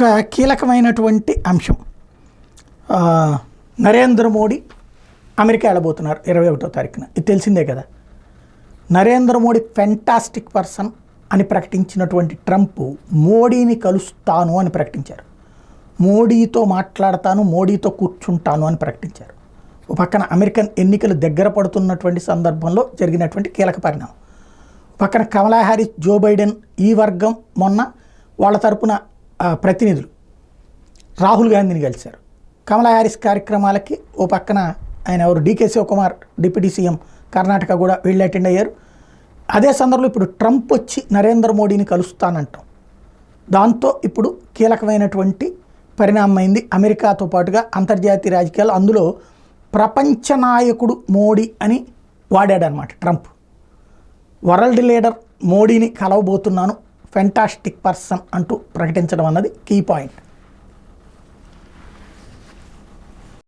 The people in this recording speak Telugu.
ఒక కీలకమైనటువంటి అంశం. నరేంద్ర మోడీ అమెరికా వెళ్ళబోతున్నారు 21వ తారీఖున. ఇది తెలిసిందే కదా. నరేంద్ర మోడీ ఫెంటాస్టిక్ పర్సన్ అని ప్రకటించినటువంటి ట్రంప్ మోడీని కలుస్తాను అని ప్రకటించారు. మోడీతో మాట్లాడతాను, మోడీతో కూర్చుంటాను అని ప్రకటించారు. ఒక పక్కన అమెరికన్ ఎన్నికలు దగ్గర పడుతున్నటువంటి సందర్భంలో జరిగినటువంటి కీలక పరిణామం. పక్కన కమలా హ్యారిస్, జో బైడెన్ ఈ వర్గం మొన్న వాళ్ళ తరపున ప్రతినిధులు రాహుల్ గాంధీని కలిశారు. కమలా హ్యారిస్ కార్యక్రమాలకి ఓ పక్కన ఆయన ఎవరు DK Shivakumar deputy CM Karnataka కూడా వీళ్ళు అటెండ్ అయ్యారు. అదే సందర్భంలో ఇప్పుడు ట్రంప్ వచ్చి నరేంద్ర మోడీని కలుస్తానంటాం. దాంతో ఇప్పుడు కీలకమైనటువంటి పరిణామం అయింది అమెరికాతో పాటుగా అంతర్జాతీయ రాజకీయాలు. అందులో ప్రపంచ నాయకుడు మోడీ అని వాడాడనమాట ట్రంప్. వరల్డ్ లీడర్ మోడీని కలవబోతున్నాను, ఫెంటాస్టిక్ పర్సన్ అంటూ ప్రకటించడం అన్నది కీ పాయింట్.